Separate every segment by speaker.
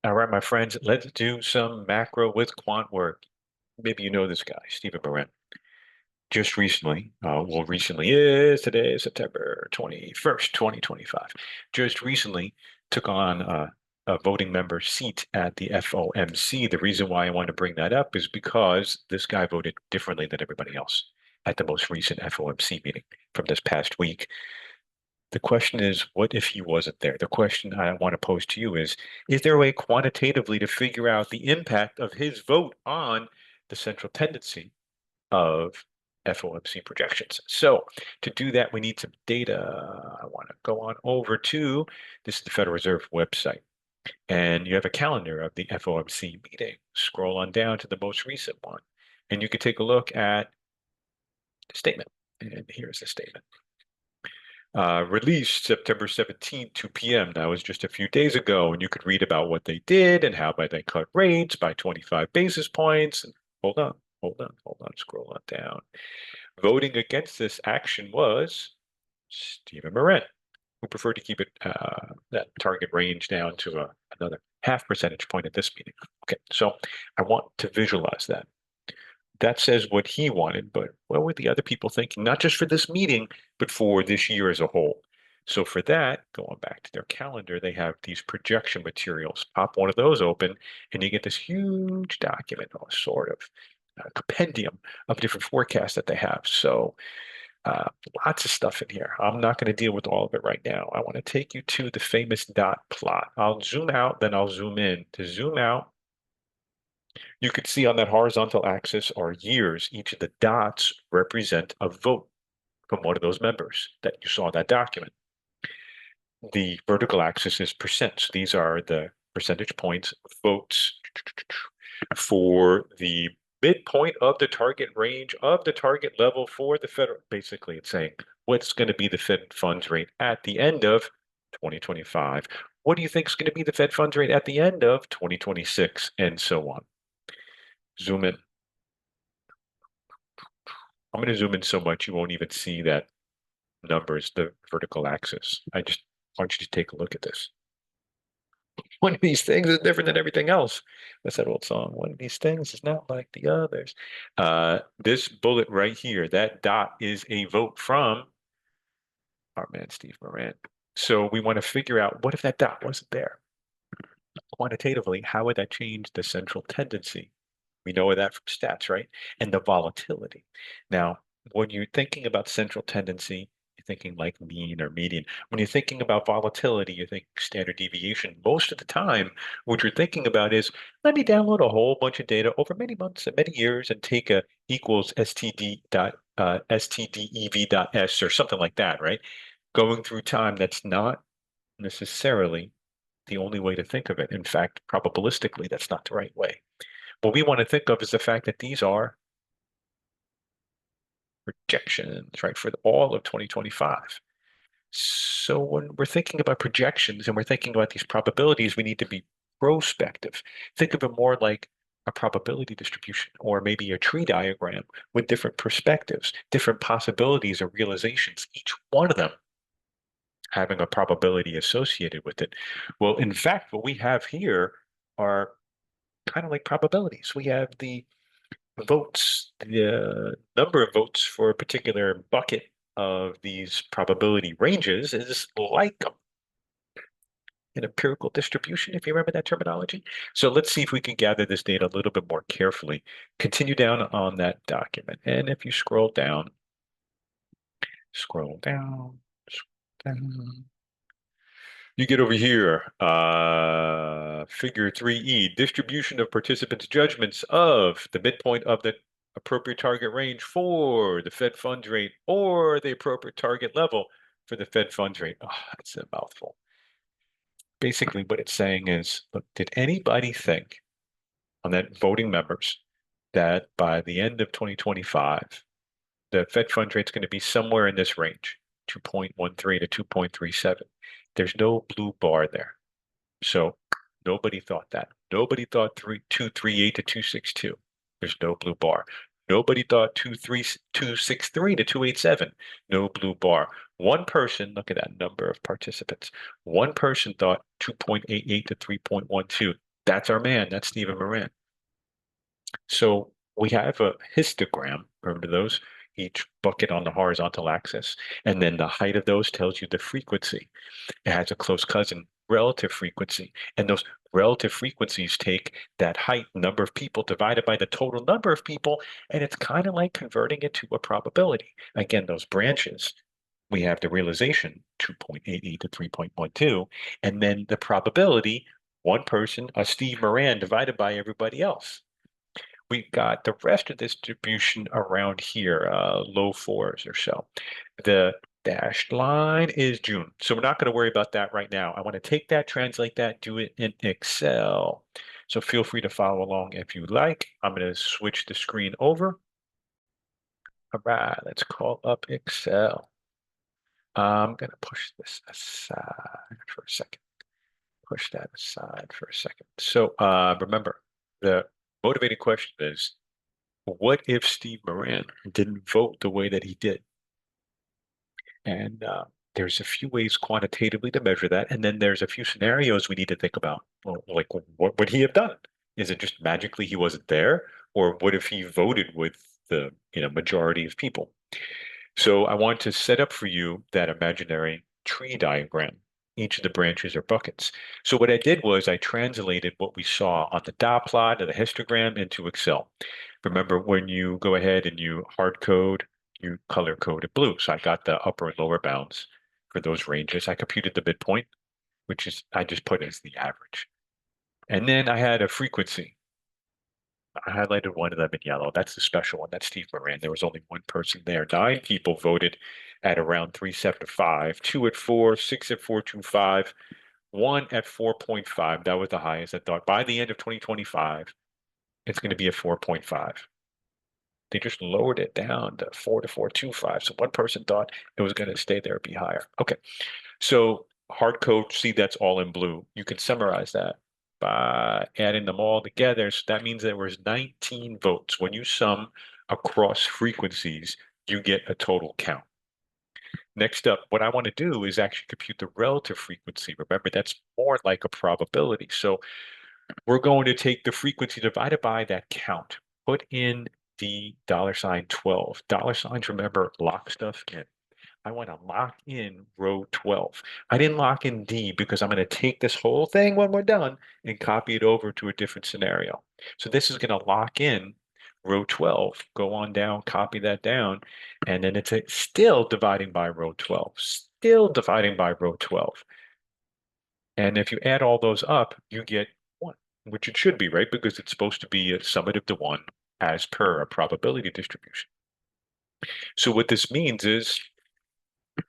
Speaker 1: All right, my friends, let's do some macro with quant work. Maybe you know this guy, Stephen Miran. Just recently, recently is today, September 21st, 2025. Just recently took on a voting member seat at the FOMC. The reason why I want to bring that up is because this guy voted differently than everybody else at the most recent FOMC meeting from this past week. The question is, what if he wasn't there? The question I want to pose to you is there a way quantitatively to figure out the impact of his vote on the central tendency of FOMC projections? So to do that, we need some data. I want to go on over to this is the Federal Reserve website, and you have a calendar of the FOMC meeting. Scroll on down to the most recent one, and you can take a look at the statement. And here's the statement. Released September 17th, 2 p.m. That was just a few days ago, and you could read about what they did and how they cut rates by 25 basis points. And hold on, scroll on down. Voting against this action was Stephen Miran, who preferred to keep it that target range down to another half percentage point at this meeting. Okay, so I want to visualize that. That says what he wanted, but what were the other people thinking? Not just for this meeting, but for this year as a whole. So for that, going back to their calendar, they have these projection materials. Pop one of those open, and you get this huge document, or sort of compendium of different forecasts that they have. So uh, lots of stuff in here. I'm not going to deal with all of it right now. I want to take you to the famous dot plot. I'll zoom out, then I'll zoom in. To zoom out, you could see on that horizontal axis are years. Each of the dots represent a vote from one of those members that you saw in that document. The vertical axis is percent. So these are the percentage points votes for the midpoint of the target range of the target level for the federal. Basically, it's saying what's going to be the Fed funds rate at the end of 2025. What do you think is going to be the Fed funds rate at the end of 2026, and so on? Zoom in. I'm going to zoom in so much you won't even see that numbers, the vertical axis. I just want you to take a look at this. One of these things is different than everything else. That's that old song. One of these things is not like the others. This bullet right here, that dot is a vote from our man, Steve Moran. So we want to figure out what if that dot wasn't there? Quantitatively, how would that change the central tendency? We know that from stats, right? And the volatility. Now, when you're thinking about central tendency, you're thinking like mean or median. When you're thinking about volatility, you think standard deviation. Most of the time, what you're thinking about is, let me download a whole bunch of data over many months and many years and take a equals stdev dot s or something like that, right? Going through time, that's not necessarily the only way to think of it. In fact, probabilistically, that's not the right way. What we want to think of is the fact that these are projections, right, for all of 2025. So when we're thinking about projections and we're thinking about these probabilities, we need to be prospective. Think of it more like a probability distribution or maybe a tree diagram with different perspectives, different possibilities or realizations, each one of them having a probability associated with it. Well, in fact, what we have here are kind of like probabilities. We have the votes, the number of votes for a particular bucket of these probability ranges is like an empirical distribution, if you remember that terminology. So let's see if we can gather this data a little bit more carefully. Continue down on that document. And if you scroll down, scroll down, you get over here, figure 3E, distribution of participants' judgments of the midpoint of the appropriate target range for the Fed funds rate or the appropriate target level for the Fed funds rate. Oh, that's a mouthful. Basically, what it's saying is, look, did anybody think on that voting members that by the end of 2025, the Fed funds rate is going to be somewhere in this range, 2.13 to 2.37? There's no blue bar there. So nobody thought that. Nobody thought 238 to 262. There's no blue bar. Nobody thought 263 to 287. No blue bar. One person, look at that number of participants. One person thought 2.88 to 3.12. That's our man. That's Stephen Miran. So we have a histogram, remember those? Each bucket on the horizontal axis. And then the height of those tells you the frequency. It has a close cousin, relative frequency. And those relative frequencies take that height, number of people, divided by the total number of people, and it's kind of like converting it to a probability. Again, those branches, we have the realization, 2.88 to 3.12, and then the probability, one person, a Steve Moran, divided by everybody else. We got the rest of this distribution around here, low fours or so. The dashed line is June. So we're not going to worry about that right now. I want to take that, translate that, do it in Excel. So feel free to follow along if you like. I'm going to switch the screen over. All right, let's call up Excel. I'm going to push this aside for a second. Push that aside for a second. So remember, the motivating question is, what if Steve Moran didn't vote the way that he did? And there's a few ways quantitatively to measure that. And then there's a few scenarios we need to think about. Well, like, what would he have done? Is it just magically he wasn't there? Or what if he voted with the majority of people? So I want to set up for you that imaginary tree diagram. Each of the branches are buckets. So what I did was I translated what we saw on the dot plot of the histogram into Excel. Remember, when you go ahead and you hard code, you color code it blue. So I got the upper and lower bounds for those ranges. I computed the midpoint, which is I just put as the average. And then I had a frequency. I highlighted one of them in yellow. That's the special one. That's Steve Moran. There was only one person there. 9 people voted at around 375, 2 at 4, 6 at 425, 1 at 4.5. That was the highest. I thought by the end of 2025, it's going to be a 4.5. They just lowered it down to 4 to 425. So one person thought it was going to stay there, be higher. Okay. So hard code, see that's all in blue. You can summarize that by adding them all together. So that means there was 19 votes. When you sum across frequencies, you get a total count. Next up, what I want to do is actually compute the relative frequency. Remember, that's more like a probability. So we're going to take the frequency divided by that count, put in the $12. Dollar signs, remember, lock stuff in. I want to lock in row 12. I didn't lock in D because I'm going to take this whole thing when we're done and copy it over to a different scenario. So this is going to lock in row 12. Go on down, copy that down, and then it's still dividing by row 12, still dividing by row 12. And if you add all those up, you get 1, which it should be, right? Because it's supposed to be a summative to 1 as per a probability distribution. So what this means is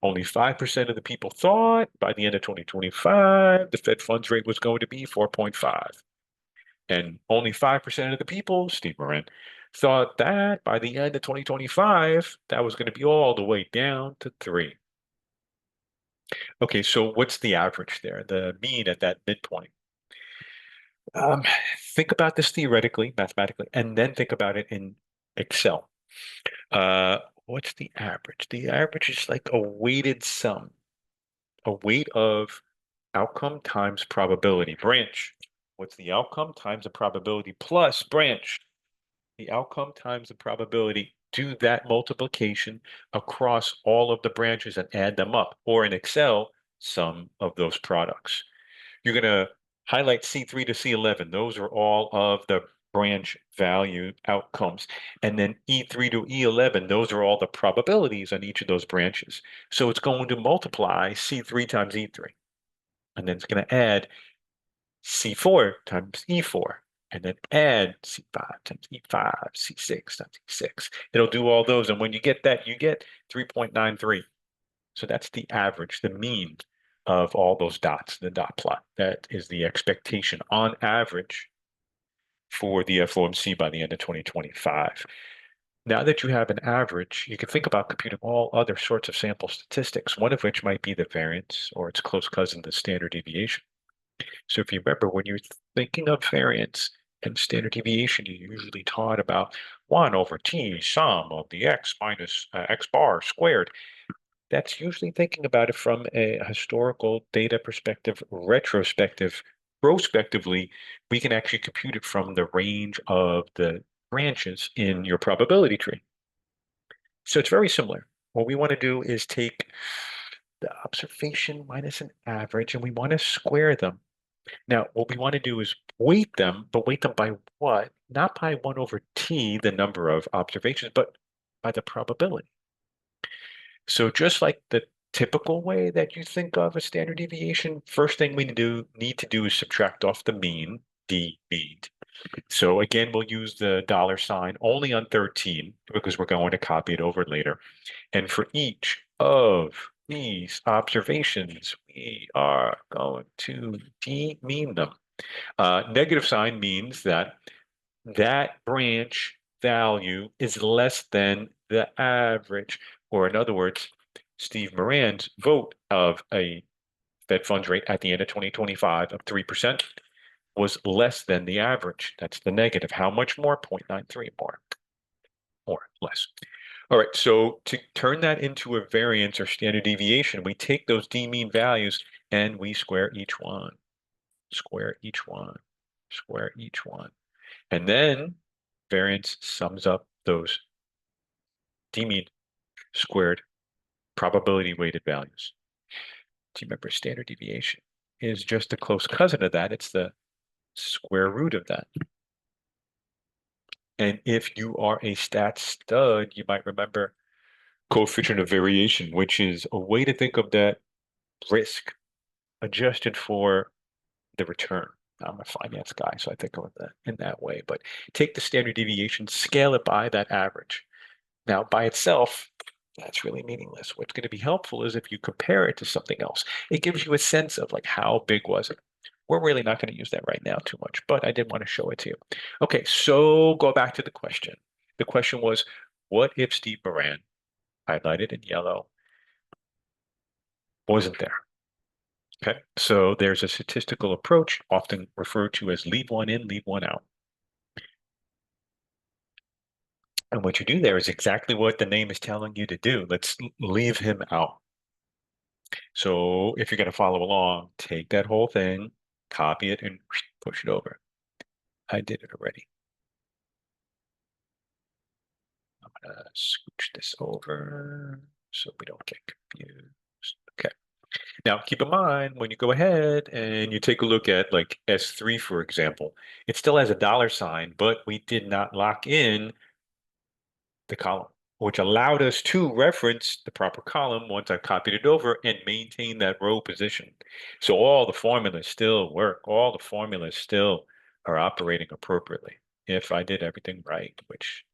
Speaker 1: only 5% of the people thought by the end of 2025, the Fed funds rate was going to be 4.5. And only 5% of the people, Steve Moran, thought that by the end of 2025, that was going to be all the way down to 3. Okay, so what's the average there, the mean at that midpoint? Um, think about this theoretically, mathematically, and then think about it in Excel. What's the average? The average is like a weighted sum, a weight of outcome times probability. Branch, what's the outcome times the probability plus branch? The outcome times the probability. Do that multiplication across all of the branches and add them up. Or in Excel, sum of those products. You're going to highlight C3 to C11. Those are all of the branch value outcomes. And then E3 to E11, those are all the probabilities on each of those branches. So it's going to multiply C3 times E3. And then it's going to add C4 times E4. And then add C5 times E5, C6 times E6. It'll do all those. And when you get that, you get 3.93. So that's the average, the mean of all those dots, the dot plot. That is the expectation on average for the FOMC by the end of 2025. Now that you have an average, you can think about computing all other sorts of sample statistics, one of which might be the variance or its close cousin, the standard deviation. So if you remember, when you're thinking of variance and standard deviation, you usually taught about 1 over t sum of the x minus x bar squared. That's usually thinking about it from a historical data perspective, retrospective prospectively, we can actually compute it from the range of the branches in your probability tree. So it's very similar. What we want to do is take the observation minus an average, and we want to square them. Now, what we want to do is weight them, but weight them by what? Not by 1 over t, the number of observations, but by the probability. So just like the typical way that you think of a standard deviation, first thing we need to do is subtract off the mean, d mean. So again, we'll use the dollar sign only on 13 because we're going to copy it over later. And for each of these observations, we are going to demean them. Negative sign means that that branch value is less than the average, or in other words, Steve Moran's vote of a Fed funds rate at the end of 2025 of 3% was less than the average. That's the negative. How much more? 0.93 more or less. All right, so to turn that into a variance or standard deviation, we take those d-mean values and we square each one, square each one, square each one. And then variance sums up those d-mean squared probability weighted values. Do you remember standard deviation is just a close cousin of that? It's the square root of that. And if you are a stat stud, you might remember coefficient of variation, which is a way to think of that risk adjusted for the return. I'm a finance guy, so I think of that in that way. But take the standard deviation, scale it by that average. Now, by itself, that's really meaningless. What's going to be helpful is if you compare it to something else. It gives you a sense of like how big was it. We're really not going to use that right now too much, but I did want to show it to you. Okay, so go back to the question. The question was, what if Steve Moran, highlighted in yellow, wasn't there? Okay, so there's a statistical approach often referred to as leave one in, leave one out. And what you do there is exactly what the name is telling you to do. Let's leave him out. So if you're going to follow along, take that whole thing, copy it, and push it over. I did it already. I'm going to scooch this over so we don't get confused. Okay. Now, keep in mind, when you go ahead and you take a look at like S3, for example, it still has a dollar sign, but we did not lock in the column, which allowed us to reference the proper column once I copied it over and maintain that row position. So all the formulas still work. All the formulas still are operating appropriately if I did everything right, which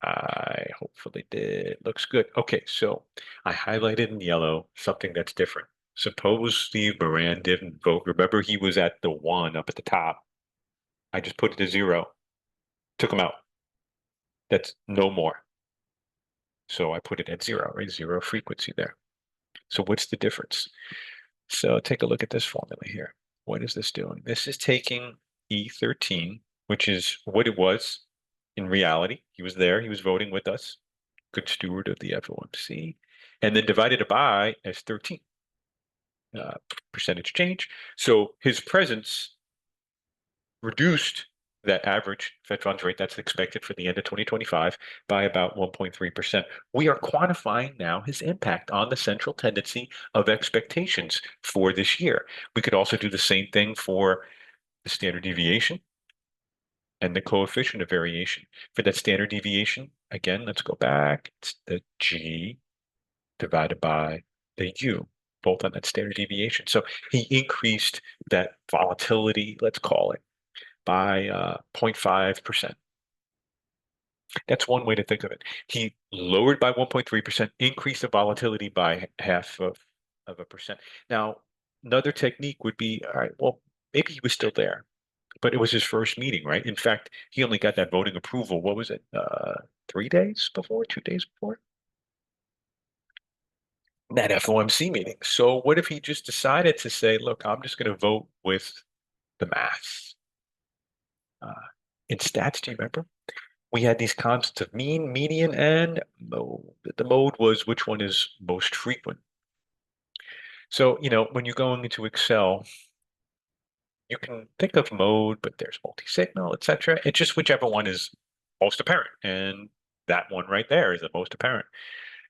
Speaker 1: I hopefully did. Looks good. Okay, so I highlighted in yellow something that's different. Suppose Steve Moran didn't vote. Remember, he was at the 1 up at the top. I just put it to 0, took him out. That's no more. So I put it at 0, right? 0 frequency there. So what's the difference? So take a look at this formula here. What is this doing? This is taking E13, which is what it was in reality. He was there. He was voting with us. Good steward of the FOMC. And then divided it by as 13. Percentage change. So his presence reduced that average Fed funds rate that's expected for the end of 2025 by about 1.3%. We are quantifying now his impact on the central tendency of expectations for this year. We could also do the same thing for the standard deviation and the coefficient of variation. For that standard deviation, again, let's go back. It's the G divided by the U, both on that standard deviation. So he increased that volatility, let's call it, by 0.5%. That's one way to think of it. He lowered by 1.3%, increased the volatility by half of a percent. Now, another technique would be, all right, well, maybe he was still there, but it was his first meeting, right? In fact, he only got that voting approval, what was it, 3 days before, 2 days before? That FOMC meeting. So what if he just decided to say, look, I'm just going to vote with the math? In stats, do you remember? We had these constants of mean, median, and mode. The mode was which one is most frequent. So, when you're going into Excel, you can think of mode, but there's multi-signal, etc. It's just whichever one is most apparent. And that one right there is the most apparent,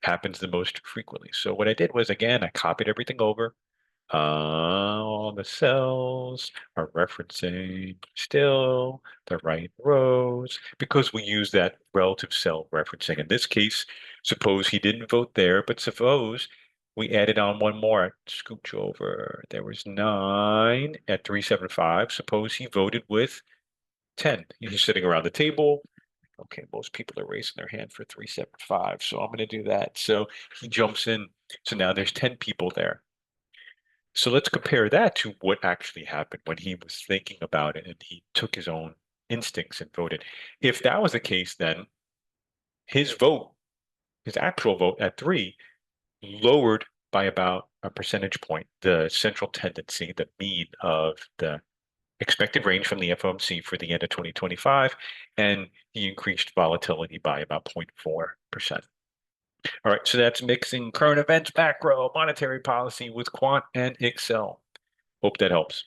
Speaker 1: happens the most frequently. So what I did was, again, I copied everything over. All the cells are referencing still the right rows because we use that relative cell referencing. In this case, suppose he didn't vote there, but suppose we added on one more. Scooch over. There was 9 at 375. Suppose he voted with 10. He's sitting around the table. Okay, most people are raising their hand for 375, so I'm going to do that. So he jumps in. So now there's 10 people there. So let's compare that to what actually happened when he was thinking about it and he took his own instincts and voted. If that was the case, then his vote, his actual vote at 3, lowered by about a percentage point the central tendency, the mean of the expected range from the FOMC for the end of 2025, and he increased volatility by about 0.4%. All right, so that's mixing current events, macro, monetary policy with quant and Excel. Hope that helps.